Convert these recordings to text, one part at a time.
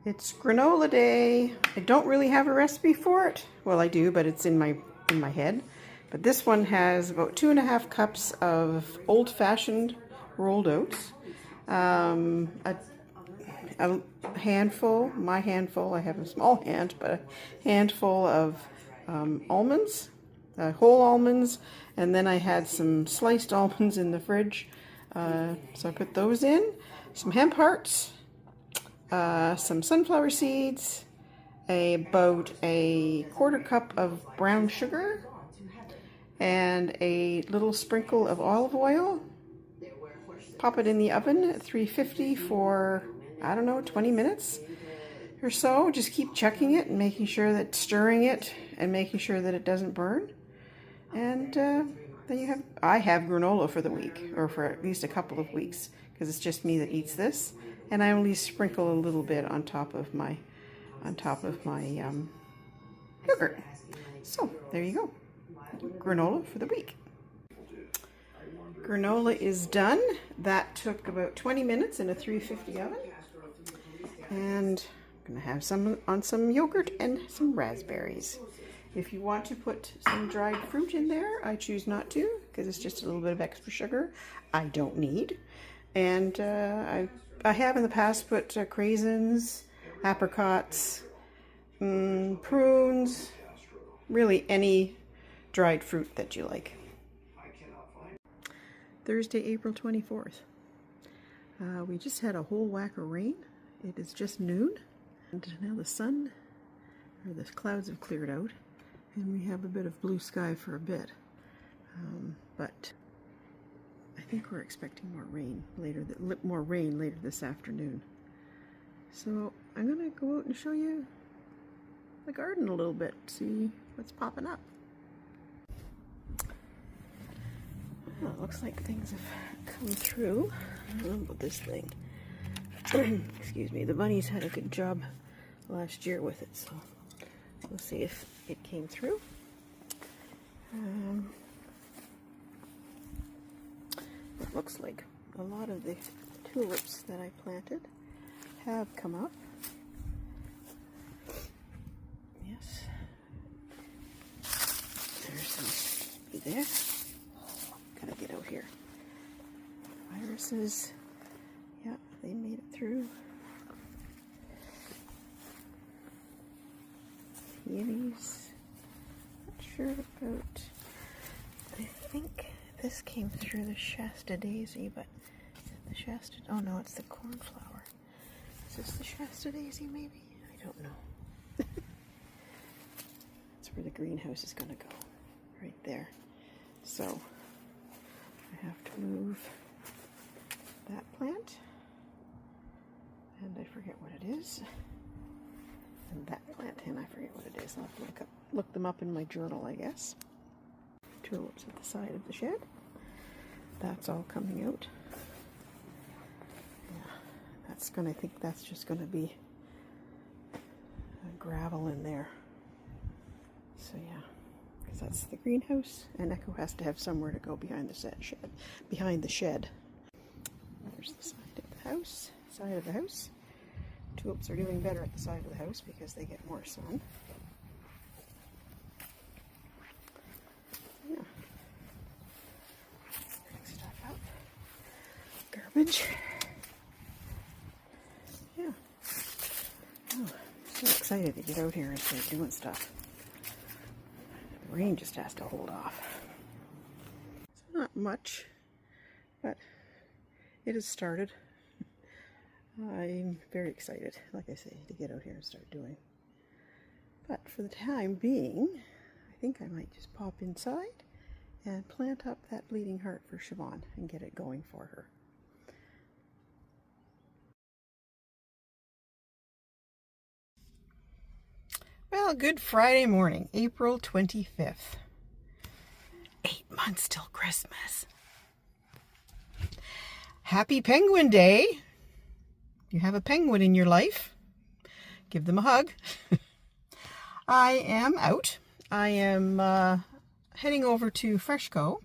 It's granola day. I don't really have a recipe for it. Well, I do, but it's in my head. But this one has about 2.5 cups of old-fashioned rolled oats, a handful, my handful, I have a small hand, but a handful of almonds, whole almonds, and then I had some sliced almonds in the fridge, so I put those in, some hemp hearts, some sunflower seeds, about a 1/4 cup of brown sugar, and a little sprinkle of olive oil. Pop it in the oven at 350 for, I don't know, 20 minutes or so. Just keep checking it and making sure that, stirring it and making sure that it doesn't burn. And then I have granola for the week, or for at least a couple of weeks, because it's just me that eats this. And I only sprinkle a little bit on top of my yogurt. So there you go, granola for the week. Granola is done. That took about 20 minutes in a 350 oven. And I'm going to have some yogurt and some raspberries. If you want to put some dried fruit in there, I choose not to, because it's just a little bit of extra sugar I don't need. And I have in the past put craisins, apricots, prunes, really any dried fruit that you like. Thursday, April 24th. We just had a whole whack of rain. It is just noon, and now the sun, or the clouds have cleared out, and we have a bit of blue sky for a bit. But I think we're expecting more rain later this afternoon. So I'm gonna go out and show you the garden a little bit, see what's popping up. Well, it looks like things have come through. I don't know about this thing. Excuse me, the bunnies had a good job last year with it, so we'll see if it came through. It looks like a lot of the tulips that I planted have come up. Yes. There's some there. Gotta get out here. Irises, yeah, they made it through. Peonies, not sure about. I think this came through the Shasta daisy, but the Shasta, oh no, it's the cornflower. Is this the Shasta daisy maybe? I don't know. That's where the greenhouse is gonna go, right there. So I have to move that plant, and I forget what it is, and that plant, and I forget what it is. I'll have to look them up in my journal, I guess. Tulips at the side of the shed. That's all coming out. Yeah, I think that's just going to be gravel in there. So yeah. Because that's the greenhouse, and Echo has to have somewhere to go behind the shed. There's the side of the house. Tulips are doing better at the side of the house because they get more sun. Yeah. Pick stuff up. Garbage. Yeah. Oh, so excited to get out here and start doing stuff. The rain just has to hold off. It's not much, but it has started. I'm very excited, like I say, to get out here and start doing. But for the time being, I think I might just pop inside and plant up that bleeding heart for Siobhan and get it going for her. Well, good Friday morning, April 25th. 8 months till Christmas. Happy Penguin Day. You have a penguin in your life, give them a hug. I am out. I am heading over to Freshco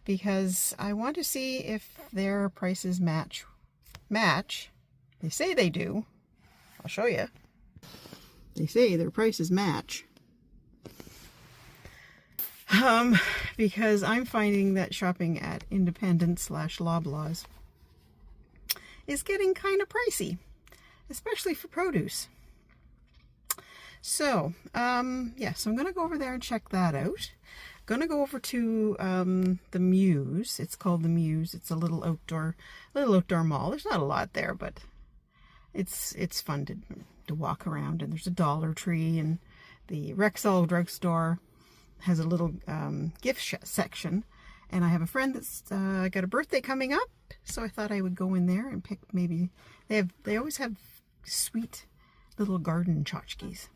because I want to see if their prices match. They say they do. I'll show you. They say their prices match. Because I'm finding that shopping at independent/Loblaws is getting kind of pricey, especially for produce. So, yeah, so I'm going to go over there and check that out. Going to go over to the Muse. It's called the Muse. It's a little outdoor mall. There's not a lot there, but it's fun to walk around. And there's a Dollar Tree, and the Rexall drugstore has a little gift section. And I have a friend that's got a birthday coming up, so I thought I would go in there and pick maybe they always have sweet little garden tchotchkes.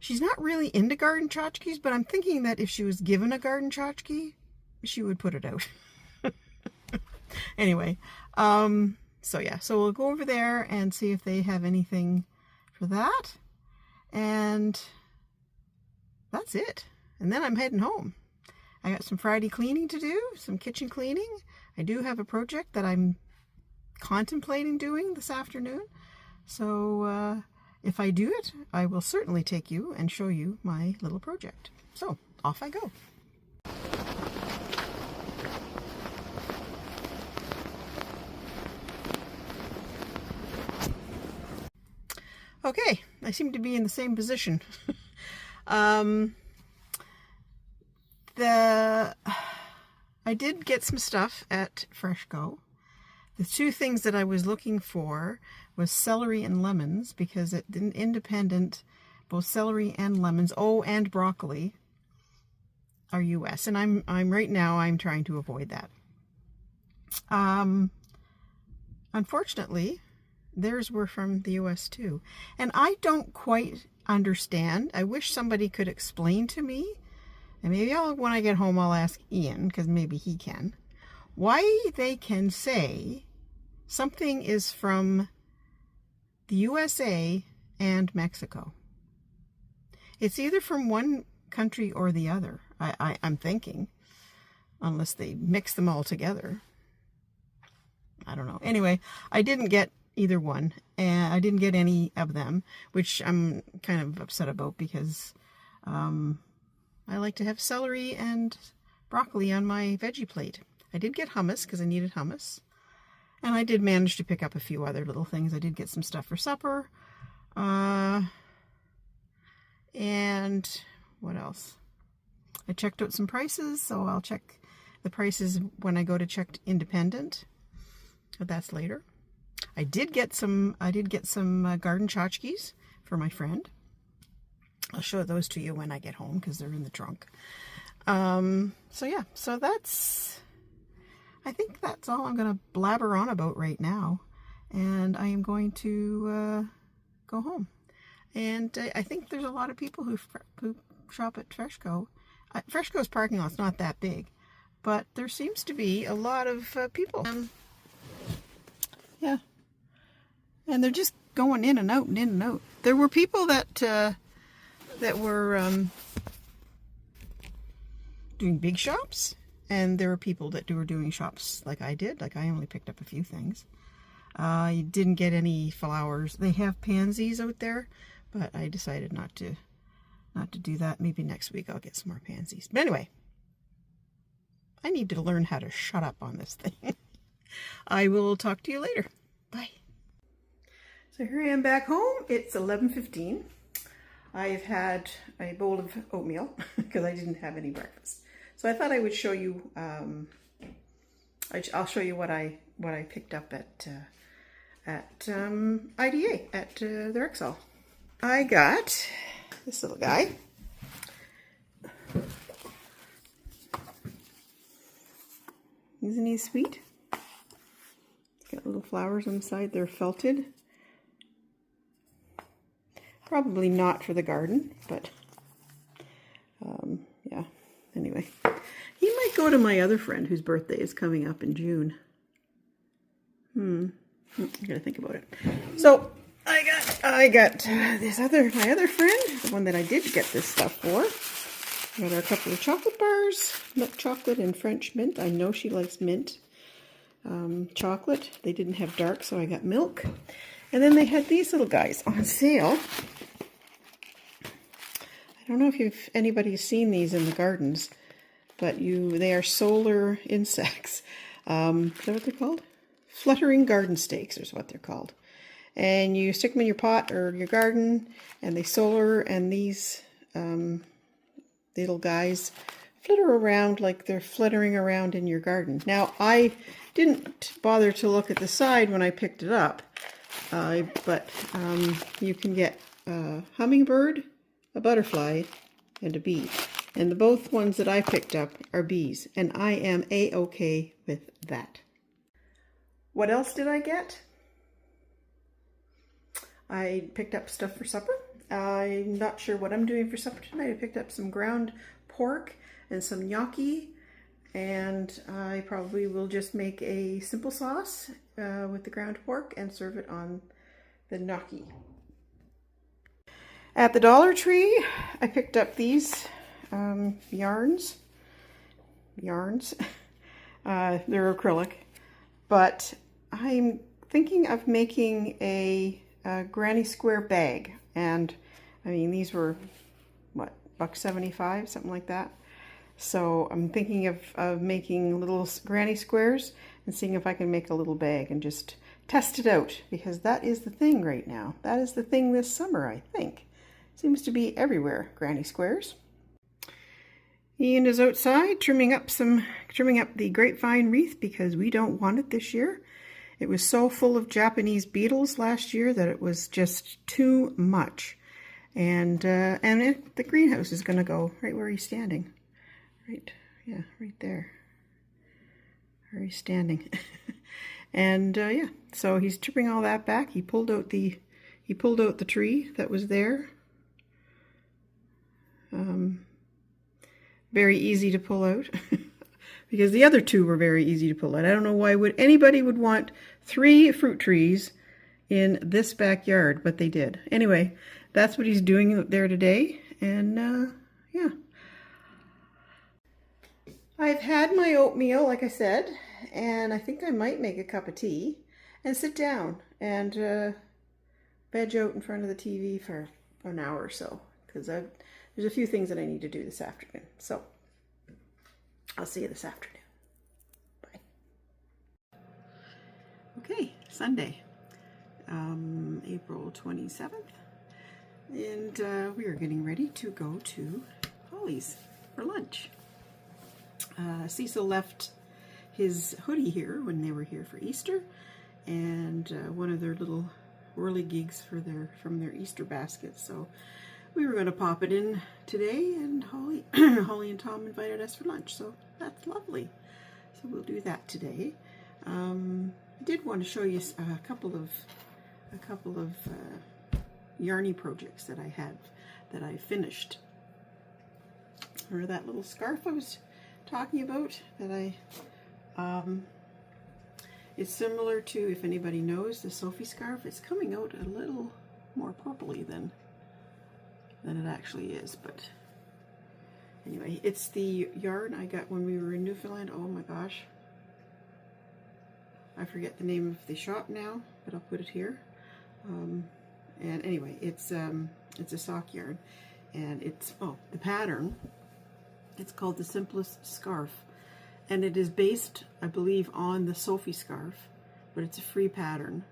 She's not really into garden tchotchkes, but I'm thinking that if she was given a garden tchotchke, she would put it out. Anyway, so yeah, so we'll go over there and see if they have anything for that. And that's it. And then I'm heading home. I got some Friday cleaning to do, some kitchen cleaning. I do have a project that I'm contemplating doing this afternoon. So if I do it, I will certainly take you and show you my little project. So off I go. Okay, I seem to be in the same position. I did get some stuff at Freshco. The two things that I was looking for was celery and lemons, because at Independent, both celery and lemons, and broccoli are US, and I'm right now I'm trying to avoid that. Unfortunately, theirs were from the US too, and I don't quite understand. I wish somebody could explain to me. And maybe when I get home, I'll ask Ian, because maybe he can, why they can say something is from the USA and Mexico. It's either from one country or the other, I'm thinking, unless they mix them all together. I don't know. Anyway, I didn't get either one, and I didn't get any of them, which I'm kind of upset about, because I like to have celery and broccoli on my veggie plate. I did get hummus because I needed hummus. And I did manage to pick up a few other little things. I did get some stuff for supper. And what else? I checked out some prices, so I'll check the prices when I go to check Independent. But that's later. I did get some garden tchotchkes for my friend. I'll show those to you when I get home, because they're in the trunk. So yeah, so I think that's all I'm going to blabber on about right now. And I am going to go home. And I think there's a lot of people who shop at Freshco. Freshco's parking lot's not that big, but there seems to be a lot of people. Yeah. And they're just going in and out and in and out. There were people that were doing big shops, and there were people that were doing shops like I did. Like, I only picked up a few things. I didn't get any flowers. They have pansies out there, but I decided not to do that. Maybe next week I'll get some more pansies. But anyway, I need to learn how to shut up on this thing. I will talk to you later. Bye. So here I am back home. It's 11:15. I've had a bowl of oatmeal because I didn't have any breakfast. So I thought I would show you, I'll show you what I picked up at IDA, at the Rexall. I got this little guy. Isn't he sweet? It's got little flowers on the side. They're felted. Probably not for the garden, but yeah, anyway. He might go to my other friend whose birthday is coming up in June. I gotta think about it. So I got my other friend, the one that I did get this stuff for. I got her a couple of chocolate bars, milk chocolate and French mint. I know she likes mint chocolate. They didn't have dark, so I got milk. And then they had these little guys on sale. I don't know if anybody's seen these in the gardens, but they are solar insects. Is that what they're called? Fluttering garden stakes is what they're called. And you stick them in your pot or your garden, and they solar, and these little guys flitter around like they're fluttering around in your garden. Now, I didn't bother to look at the side when I picked it up, but you can get a hummingbird, a butterfly, and a bee. And the both ones that I picked up are bees, and I am a-okay with that. What else did I get? I picked up stuff for supper. I'm not sure what I'm doing for supper tonight. I picked up some ground pork and some gnocchi, and I probably will just make a simple sauce with the ground pork and serve it on the gnocchi. At the Dollar Tree, I picked up these yarns. They're acrylic, but I'm thinking of making a granny square bag, and I mean, these were what, $1.75, something like that. So I'm thinking of making little granny squares and seeing if I can make a little bag and just test it out, because that is the thing right now. That is the thing this summer, I think. Seems to be everywhere, granny squares. Ian is outside trimming up the grapevine wreath because we don't want it this year. It was so full of Japanese beetles last year that it was just too much. And the greenhouse is going to go right where he's standing. Right, yeah, right there. Where he's standing. And yeah, so he's trimming all that back. He pulled out the tree that was there. Very easy to pull out. Because the other two were very easy to pull out. I don't know why anybody would want 3 fruit trees in this backyard, but they did. Anyway, that's what he's doing there today, and yeah. I've had my oatmeal, like I said, and I think I might make a cup of tea and sit down and veg out in front of the TV for an hour or so, because there's a few things that I need to do this afternoon. So I'll see you this afternoon. Bye. Okay, Sunday, April 27th, and we are getting ready to go to Holly's for lunch. Cecil left his hoodie here when they were here for Easter, and one of their little whirligigs from their Easter basket. So we were going to pop it in today, and Holly and Tom invited us for lunch, so that's lovely. So we'll do that today. I did want to show you a couple of Yarny projects that I finished. Remember that little scarf I was talking about that it's similar to, if anybody knows, the Sophie scarf. It's coming out a little more purpley than it actually is, but anyway, it's the yarn I got when we were in Newfoundland. Oh my gosh, I forget the name of the shop now, but I'll put it here. And anyway, it's a sock yarn, and the pattern, it's called the Simplest Scarf, and it is based, I believe, on the Sophie scarf, but it's a free pattern.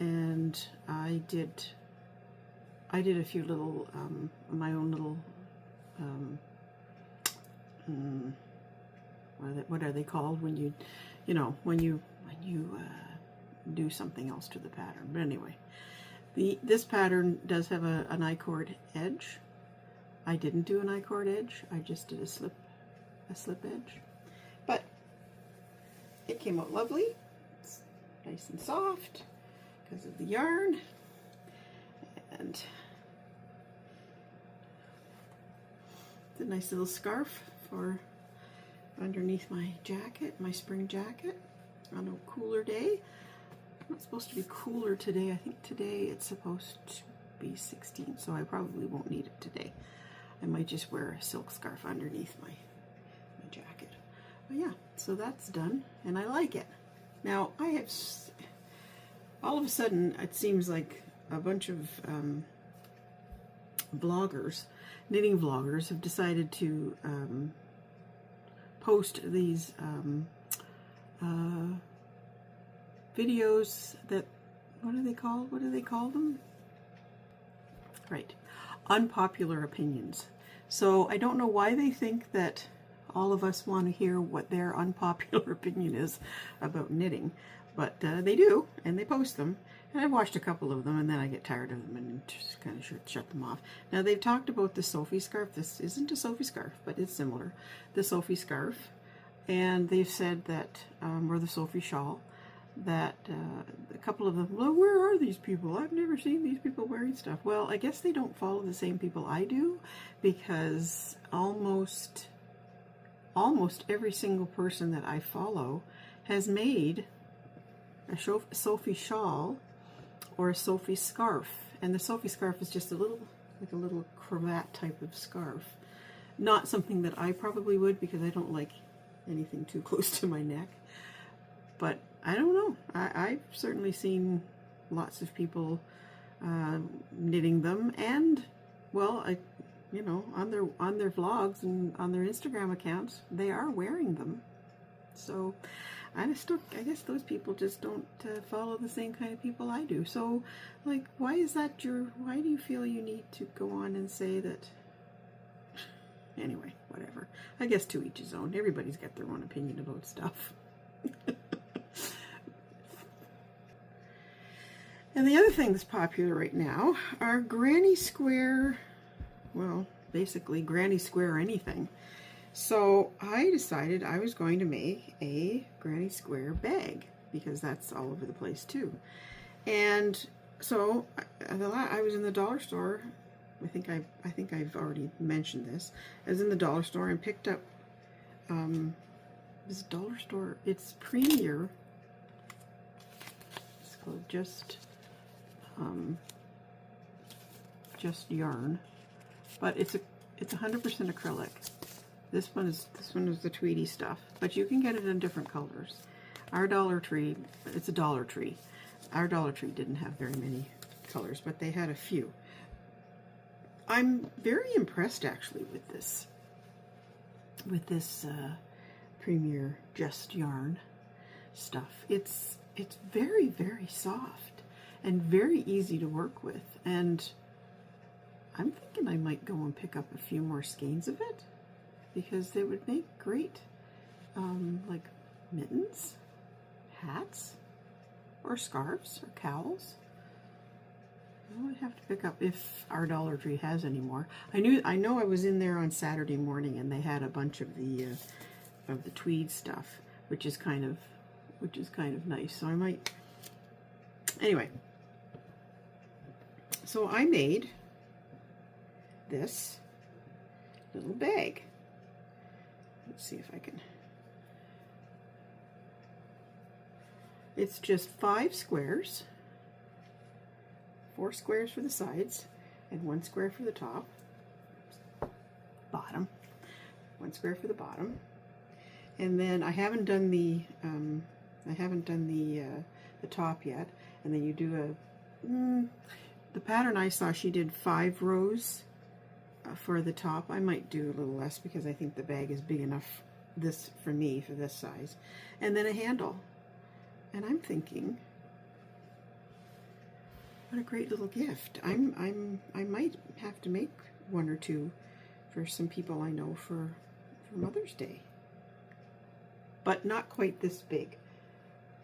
And I did a few little my own little what are they called when you do something else to the pattern. But anyway, this pattern does have an I-cord edge. I didn't do an I-cord edge. I just did a slip edge. But it came out lovely. It's nice and soft because of the yarn. And it's a nice little scarf for underneath my jacket, my spring jacket, on a cooler day. Not supposed to be cooler today. I think today it's supposed to be 16, so I probably won't need it today. I might just wear a silk scarf underneath my jacket. But yeah, so that's done, and I like it. Now, I have all of a sudden it seems like a bunch of vloggers, knitting vloggers, have decided to post these videos that, what are they called? What do they call them? Right, unpopular opinions. So I don't know why they think that all of us want to hear what their unpopular opinion is about knitting, but they do, and they post them. And I've watched a couple of them, and then I get tired of them and just kind of shut them off. Now, they've talked about the Sophie scarf. This isn't a Sophie scarf, but it's similar. The Sophie scarf. And they've said that, or the Sophie shawl, that a couple of them, well, where are these people? I've never seen these people wearing stuff. Well, I guess they don't follow the same people I do, because almost every single person that I follow has made a Sophie shawl or a Sophie scarf. And the Sophie scarf is just a little, like a little cravat type of scarf. Not something that I probably would, because I don't like anything too close to my neck. But I don't know. I've certainly seen lots of people knitting them, and well, you know, on their vlogs and on their Instagram accounts, they are wearing them. So I guess those people just don't follow the same kind of people I do. So, like, why do you feel you need to go on and say that? Anyway, whatever. I guess to each his own. Everybody's got their own opinion about stuff. And the other thing that's popular right now are granny square, well, basically granny square anything. So I decided I was going to make a granny square bag, because that's all over the place too. And so I was in the dollar store. I think I've already mentioned this. I was in the dollar store and picked up this dollar store. It's Premier. It's called Just Yarn, but it's 100% acrylic. This one is the Tweedy stuff, but you can get it in different colors. Our Dollar Tree, it's a Dollar Tree. Our Dollar Tree didn't have very many colors, but they had a few. I'm very impressed actually with this Premier Just Yarn stuff. It's very, very soft and very easy to work with, and I'm thinking I might go and pick up a few more skeins of it, because they would make great like mittens, hats, or scarves, or cowls. I would have to pick up, if our Dollar Tree has any more. I know I was in there on Saturday morning, and they had a bunch of the tweed stuff, which is kind of nice. So I might. Anyway, so I made this little bag. Let's see if I can. It's just 5 squares. 4 squares for the sides, and 1 square for the top, bottom, 1 square for the bottom, and then I haven't done the top yet. And then you do the pattern I saw, she did 5 rows for the top. I might do a little less, because I think the bag is big enough for me for this size, and then a handle. And I'm thinking, what a great little gift. I might have to make 1 or 2 for some people I know for Mother's Day. But not quite this big.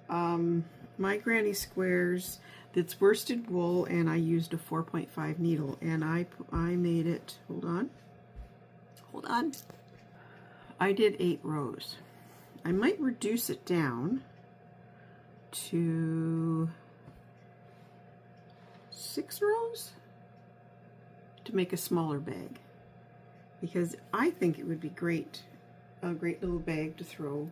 My granny squares, it's worsted wool, and I used a 4.5 needle, and I made it, hold on. I did 8 rows. I might reduce it down to 6 rows to make a smaller bag, because I think it would be a great little bag to throw.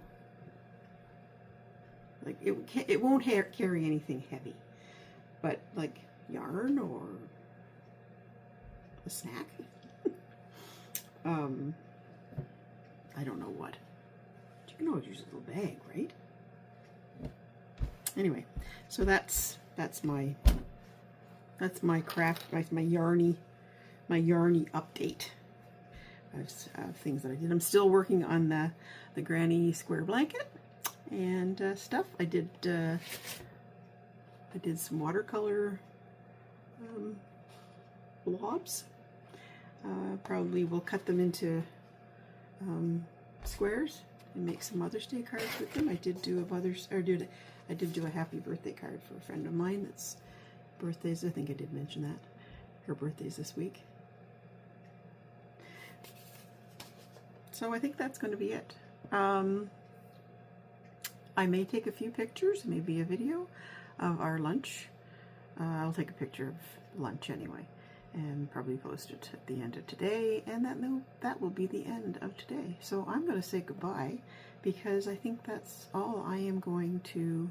Like, it won't carry anything heavy, but like yarn or a snack. I don't know what. You can always use a little bag, right? Anyway, so that's that's my craft, my Yarny update of things that I did. I'm still working on the granny square blanket and stuff. I did some watercolor blobs. Probably will cut them into squares and make some Mother's Day cards with them. I did do I did do a happy birthday card for a friend of mine that's birthdays. I think I did mention that. Her birthday's this week. So I think that's going to be it. I may take a few pictures, maybe a video of our lunch. I'll take a picture of lunch anyway and probably post it at the end of today, and that will be the end of today. So I'm going to say goodbye because I think that's all I am going to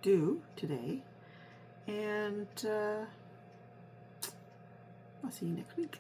do today, and I'll see you next week.